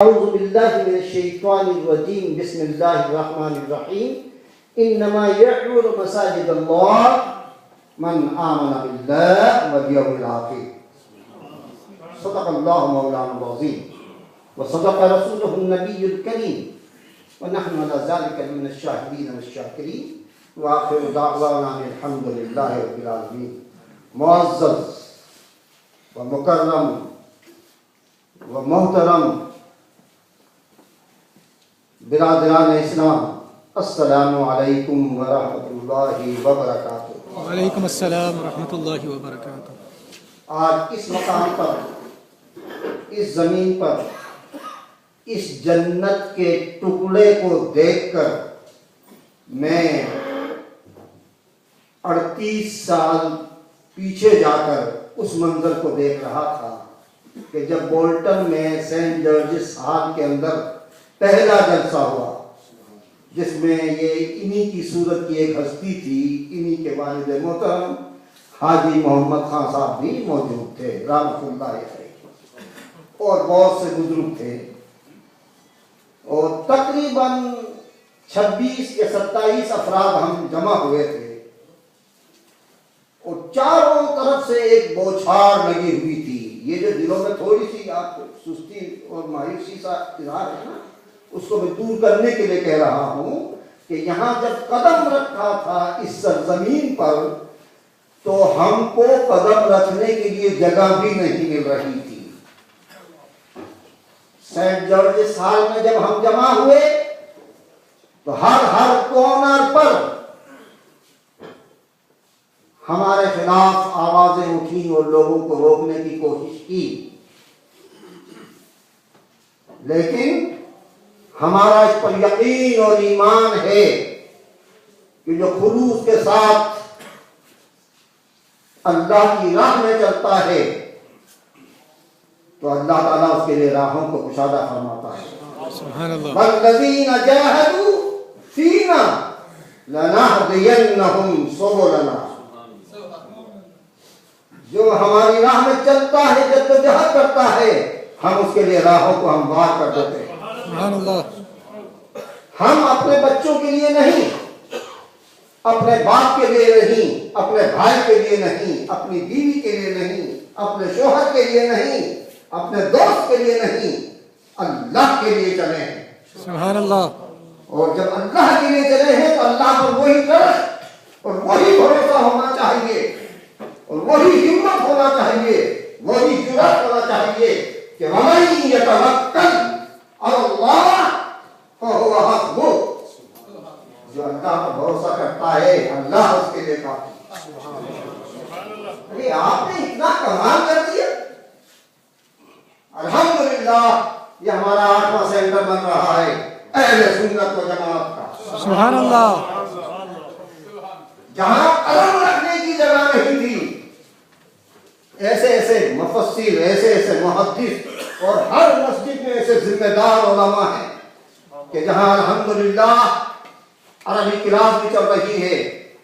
اعوذ باللہ من الشیطان الرجیم بسم اللہ الرحمن الرحیم انما یعمر مساجد اللہ من آمن باللہ والیوم الآخر صدق اللہ مولانا العظیم وصدق رسولہ النبی الکریم ونحن علی ذلک من الشاہدین والشاکرین وآخر دعوانا الحمد للہ رب العالمین۔ معزز و مکرم و محترم برادران اسلام، السلام علیکم ورحمۃ اللہ وبرکاتہ۔ وعلیکم السلام ورحمۃ اللہ وبرکاتہ۔ آج اس مقام پر، اس زمین پر، اس جنت کے ٹکڑے کو دیکھ کر میں 38 سال پیچھے جا کر اس منظر کو دیکھ رہا تھا کہ جب بولٹن میں سینٹ جارجز ہال کے اندر پہلا جلسہ ہوا، جس میں یہ انہی کی صورت کی ایک ہستی تھی، انہی کے والد محترم حاجی محمد خان صاحب بھی موجود تھے رحمۃ اللہ علیہ، اور بہت سے بزرگ تھے، اور تقریباً 26 یا 27 افراد ہم جمع ہوئے تھے، اور چاروں طرف سے ایک بوچھار لگی ہوئی تھی۔ یہ جو دلوں میں تھوڑی سی آپ سستی اور مایوسی سا اظہار ہے نا، اس کو میں دور کرنے کے لیے کہہ رہا ہوں کہ یہاں جب قدم رکھا تھا اس سرزمین پر، تو ہم کو قدم رکھنے کے لیے جگہ بھی نہیں مل رہی تھی۔ سینٹ جارجز ہال میں جب ہم جمع ہوئے تو ہر کارنر پر ہمارے خلاف آوازیں اٹھیں اور لوگوں کو روکنے کی کوشش کی، لیکن ہمارا اس پر یقین اور ایمان ہے کہ جو خلوص کے ساتھ اللہ کی راہ میں چلتا ہے تو اللہ تعالیٰ اس کے لیے راہوں کو کشادہ فرماتا ہے۔ سبحان اللہ۔ والذین جاہدوا فینا لنہدینہم سبلنا، جو ہماری راہ میں چلتا ہے، جدوجہد کرتا ہے، ہم اس کے لیے راہوں کو ہموار کر دیتے ہیں۔ سبحان اللہ۔ ہم اپنے بچوں کے لیے نہیں، اپنے باپ کے لیے نہیں، اپنے بھائی کے لیے نہیں، اپنی بیوی کے لیے نہیں، اپنے شوہر کے لیے نہیں، اپنے دوست کے لیے نہیں، اللہ کے لیے چلے ہیں۔ سبحان اللہ۔ اور جب اللہ کے لیے چلے ہیں تو اللہ پر وہی ٹرسٹ اور وہی بھروسہ ہونا چاہیے، اور وہی ہمت ہونا چاہیے، وہی جرأت ہونا چاہیے کہ وَمَن يَتَوَکَّلْ عَلَى اللَّهِ فَهُوَ حَسْبُهُ، جو اللہ پر بھروسہ کرتا ہے اللہ اس کے لیے کافی۔ ارے آپ نے اتنا کمال کر دیا، الحمدللہ یہ ہمارا 8واں سینٹر بن رہا ہے اہل سنت و جماعت کا۔ سبحان اللہ۔ جہاں قدم رکھنے کی جگہ نہیں تھی، ایسے ایسے مفسر، ایسے ایسے محدث، اور ہر مسجد میں ایسے ذمہ دار علماء ہیں کہ جہاں الحمدللہ عربی کلاس بھی چل رہی ہے،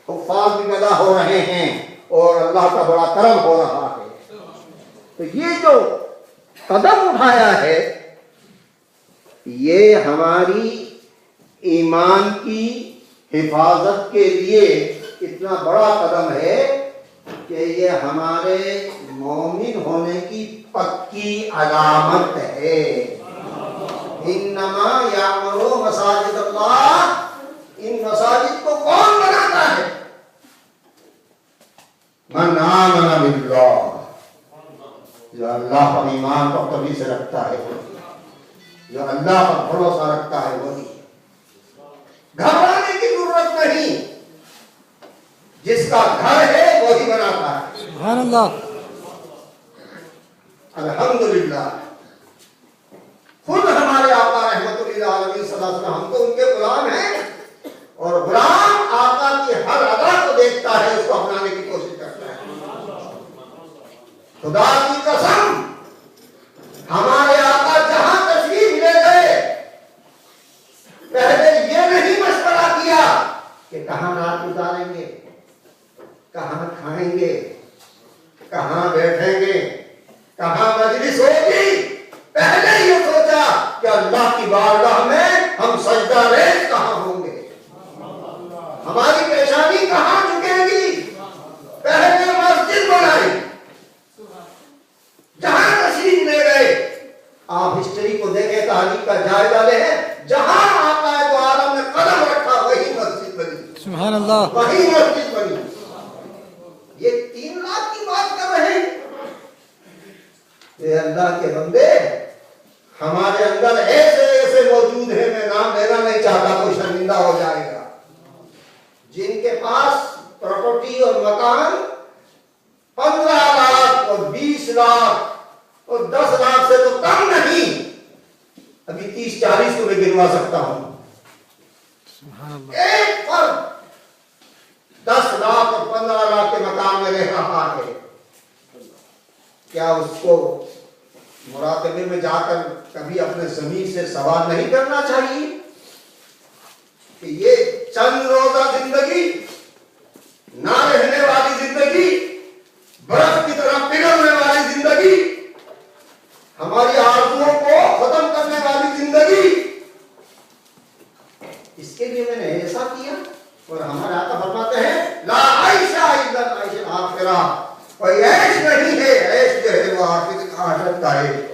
حفاظ بھی پیدا ہو رہے ہیں، اور اللہ کا بڑا کرم ہو رہا ہے۔ تو یہ جو قدم اٹھایا ہے، یہ ہماری ایمان کی حفاظت کے لیے اتنا بڑا قدم ہے کہ یہ ہمارے مومن ہونے کی پکی علامت ہے۔ انما یعمر مساجد اللہ، ان مساجد کو کون بناتا ہے؟ من آمن باللہ، جو اللہ پر ایمان کو قوی سے رکھتا ہے، جو اللہ پر بھروسہ رکھتا ہے، وہی۔ گھبرانے کی ضرورت نہیں، جس کا گھر ہے وہی بناتا ہے۔ سبحان اللہ۔ الحمدللہ خود ہمارے آقا رحمت اللہ علیہ صلی اللہ علیہ وسلم، ہم تو ان کے غلام ہیں، اور غلام آقا کی ہر ادا کو دیکھتا ہے، اس کو اپنانے کی کوشش کرتا ہے۔ خدا کی قسم، ہمارے آقا جہاں تشریف لے گئے، پہلے یہ نہیں مشورہ کیا کہ کہاں رات گزاریں گے، کہاں کھائیں گے، کہاں بیٹھیں گے، کہاں مجلس ہوگی۔ پہلے یہ سوچا کہ बारगाह में हम सजदा रेज़ कहाँ होंगे, हमारी पेशानी कहाँ झुकेगी। पहले मस्जिद बनाई, जहां तशरीफ ले गए, आप हिस्ट्री को देखें, तारीख का जायजा लें, जहां आका दो आलम ने कदम रखा वही मस्जिद बनी, सुभान अल्लाह, वही मस्जिद बनी। ये 3 लाख की बात कर रहे हैं। ये अल्लाह के बंदे, हमारे अंदर ऐसे ऐसे मौजूद हैं, मैं नाम लेना नहीं चाहता, कोई शर्मिंदा हो जाएगा, जिनके पास प्रॉपर्टी और मकान 15 लाख और 20 लाख और 10 लाख से तो कम नहीं, अभी 30-40 को मैं गिनवा सकता हूं। सुभान अल्लाह, एक फर्द 10 लाख और 15 लाख के मकान में रह रहा है, क्या उसको मुराकबे में जाकर कभी अपने ज़मीर से सवाल नहीं करना चाहिए कि ये चंद रोजा जिंदगी, ना रहने वाली जिंदगी, बर्फ की तरह पिघलने वाली जिंदगी, हमारी आरज़ुओं को खत्म करने वाली जिंदगी, इसके लिए मैंने ऐसा किया। और हमारे आका फरमाते हैं ला आयशा इल्ला आयशा आखिरा, कोई ऐश नहीं है, ऐश जो है वो आखिरत का है।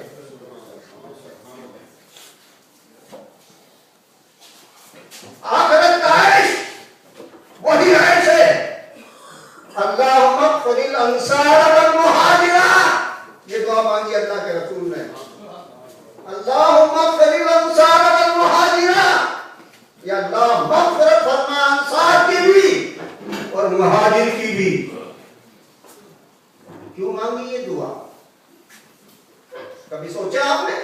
आखिरत का ऐश वही ऐश है। अल्लाहुम्मा फ़रिल अंसार वल मुहाजिरा, ये दुआ मांगी अल्लाह के रसूल ने, अल्लाहुम्मा फ़रिल अंसार वल मुहाजिरा, या अल्लाह मग़फ़िरत फरमा अंसार की भी और मुहाजिर की भी। क्यों मांगी ये दुआ, कभी सोचा आपने?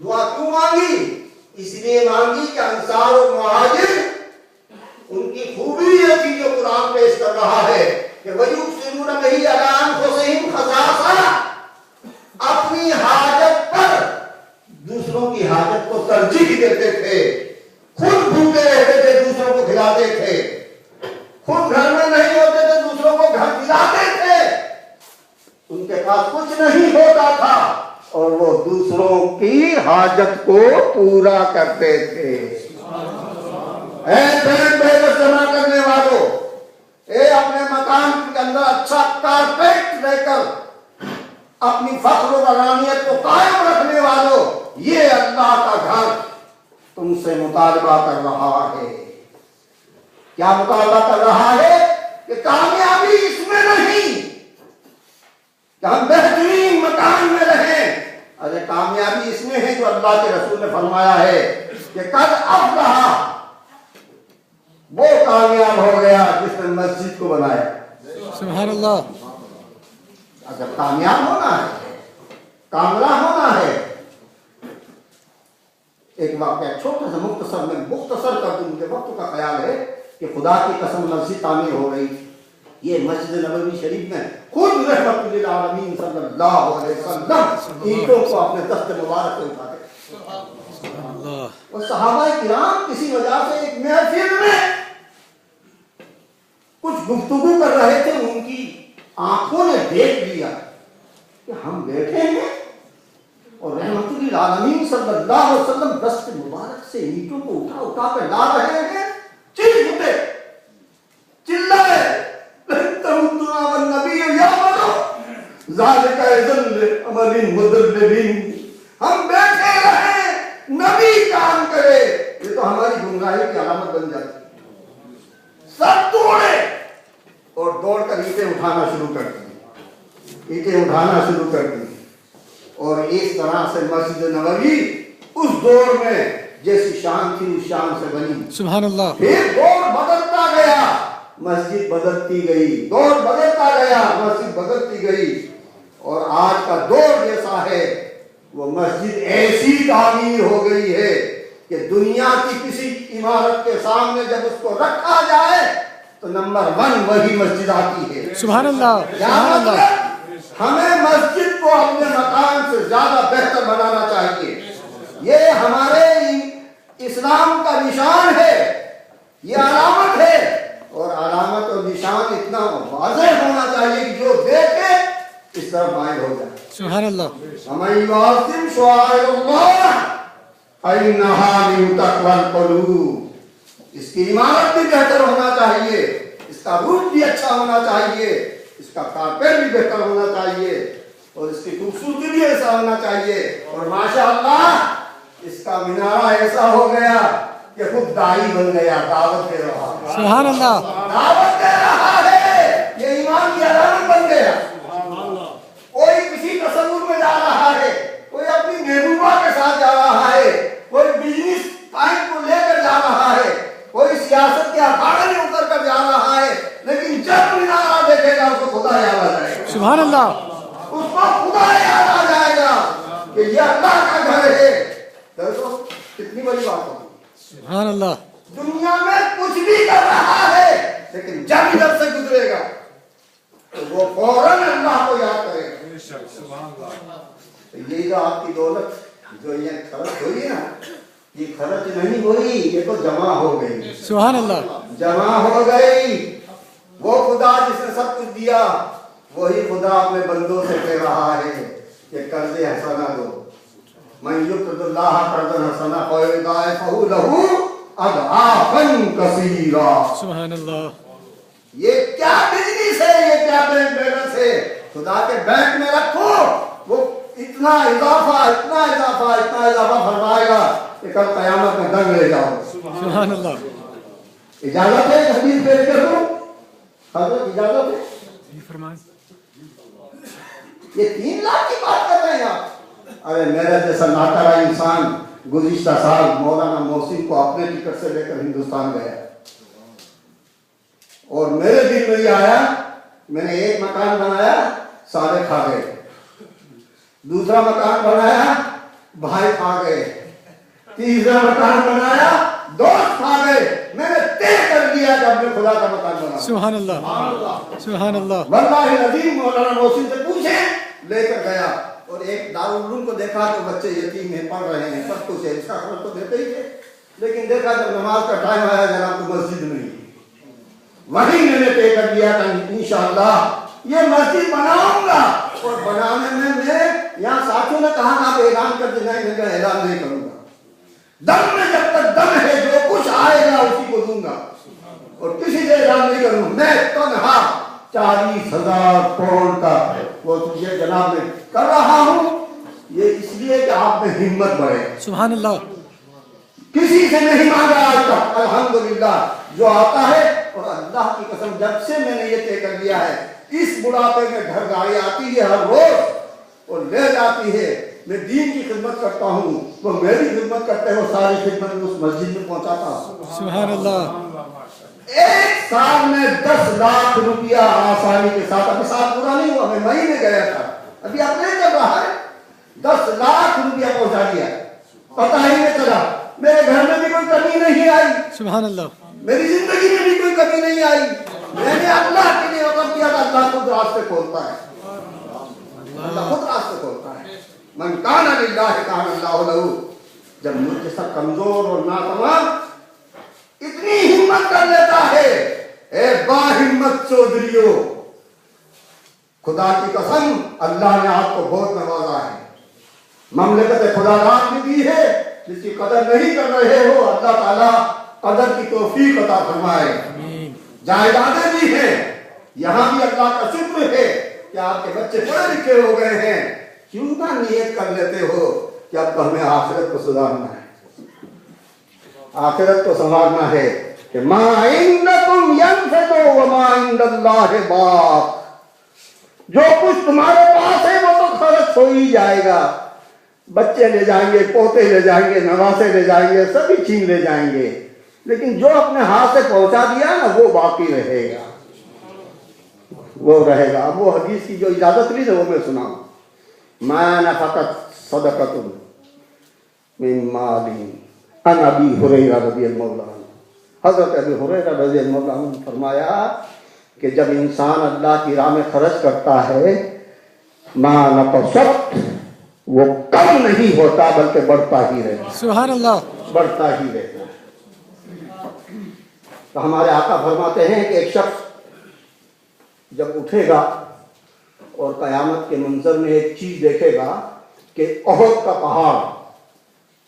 दुआ क्यों मांगी? इसलिए मांगी कि अंसार और मुहाजिर, उनकी खूबी ये थी जो कुरान पेश कर रहा है कि वयुसिरून बिही अला अनफुसिहिम खसासा, अपनी हाजत पर दूसरों की हाजत को तरजीह देते थे, खुद भूखे रहते थे, दूसरों को खिलाते थे, खुद घर में नहीं होते थे, दूसरों को घर खिलाते थे, उनके पास कुछ नहीं होता था और वो दूसरों की हाजत को पूरा करते थे। जमा करने वालों, अपने मकान के अंदर अच्छा कारपेट लेकर अपनी फख्र और अनानियत को कायम रखने वालों, ये अल्लाह का घर तुमसे मुतालबा कर रहा है। क्या मुतालबा कर रहा है? कि कामयाबी इसमें नहीं कि हम बेहतरीन मकान में रहें, अरे कामयाबी इसमें है जो अल्लाह के रसूल ने फरमाया है कि कद अफ़लह, वो कामयाब हो गया जिसने मस्जिद को बनाया। सुभान अल्लाह, अगर कामयाब होना है, कामयाब होना है, एक वाक़या छोटा सा मुख्तसर में मुख्तसर कर दूं, मुझे वक्त का ख्याल है कि खुदा की कसम मस्जिद तामीर हो गई। ये मस्जिद नबवी शरीफ में खुद रहमतुल लिल आलमीन सल्लल्लाहु अलैहि वसल्लम ईंटों को अपने दस्ते मुबारक से उठाते। और सहाबा किराम किसी वजह से एक महफिल में कुछ गुफ्तगू कर रहे थे, उनकी आंखों ने देख लिया कि हम बैठे हैं और रहमतुल लिल आलमीन सल्लल्लाहु अलैहि वसल्लम दस्ते मुबारक से ईंटों को उठा उठा कर ला रहे हैं। चीख उठे, चिल्लाए, हम बैठे रहे, नबी काम करे, ये तो हमारी गुमराही की अलामत बन जाती। सब दौड़े और दौड़कर ईंटें उठाना शुरू कर दी, ईंटें उठाना शुरू कर दी। और इस तरह से मस्जिद नबवी उस दौर में जैसी शान थी उस शान से बनी। सुभान अल्लाह, फिर दौर बदलता गया, मस्जिद बदलती गई, दौर बदलता गया, मस्जिद बदलती गई, और आज का दौर जैसा है वो मस्जिद ऐसी तामीर हो गई है कि दुनिया की किसी इमारत के सामने जब उसको रखा जाए तो नंबर 1 वही मस्जिद आती है। सुभान अल्लाह, सुभान अल्लाह, हमें मस्जिद को अपने मकान से ज्यादा बेहतर बनाना चाहिए। ये हमारे इस्लाम का निशान है, ये अलामत है, और अलामत और निशान इतना वाज़ेह होना चाहिए कि जो देखे इस तरफ माइल हो जाए। सुभान अल्लाह, हमारी वासिम शुआइरुल्लाह, अन्नहा मिन तक़वल क़ुलूब, इसकी इमारत भी बेहतर होना चाहिए, इसका रूप भी अच्छा होना चाहिए, इसका कारपेट भी बेहतर होना चाहिए, और इसकी खूबसूरती भी ऐसा होना चाहिए, और माशाअल्लाह इसका मीनारा ऐसा हो गया कि खुद दाई बन गया, दावत दे रहा है, सुभान अल्लाह, दावत दे रहा है, ये ईमान की अलामत बन गया। कोई किसी तसव्वुर में जा रहा है, कोई अपनी महबूबा के साथ जा रहा है, कोई बिजनेस टाइम को लेकर जा रहा है, कोई सियासत के अखाड़े में उतर कर जा रहा है, लेकिन जब मीनारा देखेगा उसको खुदा याद आ जाएगा, सुभान अल्लाह, उसको खुदा याद आ जाएगा कि ये अल्लाह का घर है। देखो कितनी बड़ी बात है, सुभान अल्लाह, दुनिया में कुछ भी कर रहा है, लेकिन जब इधर से गुजरेगा तो वो फौरन अल्लाह को याद करेगा। तो यही तो आपकी दौलत जो ये खर्च हुई ना, ये खर्च नहीं हुई, ये तो जमा हो गई, सुभान अल्लाह, जमा हो गई। वो खुदा जिसने सब कुछ दिया, वही खुदा अपने बंदों से कह रहा है कि कर्ज़े हसना दो, मन युक़रिदुल्लाह क़र्ज़न हसना फ़युज़ाइफ़हु लहू अज़आफ़न कसीरा। सुभान अल्लाह, ये क्या बिजनेस है, ये क्या बैंक बैलेंस है, खुदा के बैंक में रखो, वो इतना इजाफा इतना इजाफा इतना इजाफा फरमाएगा कि कल क़यामत में दंग ले जाओ। सुभान अल्लाह, इजाजत है हदीस पेश कर दूं, हजरत इजाजत है? जी फरमाएं। ये 3 लाख की बात कर रहे हैं आप। अरे मेरा जैसा नाकारा इंसान गुज़िश्ता साल मौलाना मोहसिन को अपने टिकट से लेकर हिंदुस्तान गया, और मेरे दिल में ये आया, मैंने एक मकान बनाया, सारे खा गए, दूसरा मकान बनाया, भाई खा गए, तीसरा मकान बनाया, दोस्त खा गए, मैंने तय कर दिया कि अपने खुदा का मकान बना। सुभान अल्लाह, सुभान अल्लाह, वल्लाहि अज़ीम मौलाना मोहसिन से पूछे, लेकर गया, और एक दारुल उलूम को देखा तो बच्चे यतीम हैं, पढ़ रहे हैं, सब कुछ है, इसका खर्च तो देते ही थे, लेकिन देखा जब नमाज का टाइम आया जनाब तो मस्जिद नहीं, वहीं मैंने तय कर दिया था इंशाअल्लाह ये मस्जिद बनाऊंगा, और बनाने में मैं यहाँ साथियों ने कहा आप ऐलान कर देना, मैं ऐलान नहीं करूंगा, दम में जब तक दम है जो कुछ आएगा उसी को दूंगा, और किसी से ऐलान नहीं करूंगा, मैं तन्हा 40,000 पाउंड का वो ये जनाब में कर रहा हूँ, ये इसलिए कि आप में हिम्मत बढ़े। सुभान अल्लाह, किसी से नहीं मांगा आज तक, अल्हम्दुलिल्लाह जो आता है, और अल्लाह की कसम जब से मैंने ये तय कर लिया है, इस बुढ़ापे में घर गाड़ी आती है हर रोज और ले जाती है, मैं दीन की खिदमत करता हूँ, वो मेरी खिदमत करते हैं, वो सारी खिदमत उस मस्जिद में पहुंचाता हूँ। सुभान अल्लाह, एक साल में 10 लाख रुपया आसानी के साथ, अभी साल पूरा नहीं हुआ, मैं मई में गया था, अभी अपने चल रहा है, 10 लाख रुपया पहुंचा दिया, पता ही नहीं चला, मेरे घर में भी कोई कमी नहीं आई, सुभान अल्लाह, मेरी जिंदगी में भी कोई कमी नहीं आई, मैंने अल्लाह के लिए वक़्फ़ किया था, अल्लाह खुद रास्ते खोलता है, अल्लाह खुद रास्ते खोलता है, मन काना लिल्लाहि काना अल्लाहु लहू। जब मुझ जैसा कमजोर और नातवान इतनी हिम्मत कर लेता है, ए बाहिम्मत चौधरियों, खुदा की कसम अल्लाह ने आपको बहुत नवाजा है, ममलकत खुदादार भी दी है, जिसकी कदर नहीं कर रहे हो अल्लाह ताला कदर की तौफीक अता फरमाए, जायदादें भी हैं, यहाँ भी अल्लाह का शुक्र है कि आपके बच्चे पढ़े लिखे हो गए हैं, क्यों ना नियत कर लेते हो कि अब तो हमें आखिरत को सुधारना है, आखिरत को संवारना है कि मा इंदकुम यनफदु व मा इंदल्लाहि बाक़, जो कुछ तुम्हारे पास है वो तो खर्च हो ही जाएगा, बच्चे ले जाएंगे, पोते ले जाएंगे, नवासे ले जाएंगे, सभी छीन ले जाएंगे, लेकिन जो अपने हाथ से पहुंचा दिया ना वो बाकी रहेगा, वो रहेगा। अब वो हदीस की जो इजाजत ली ना वो मैं सुनाऊं, मा नफ़क़त सदक़तुन मिन माली अन अबी हुरैरा रज़ियल्लाहु अन्हु, हज़रत अबी हुरैरा रज़ियल्लाहु अन्हु ने फरमाया कि जब इंसान अल्लाह की राह में खर्च करता है, मा नक़सत, वो कम नहीं होता बल्कि बढ़ता ही रहता, सुभान अल्लाह, बढ़ता ही रहता। तो हमारे आका फरमाते हैं कि एक शख्स जब उठेगा और कयामत के मंजर में एक चीज देखेगा कि ओहद का पहाड़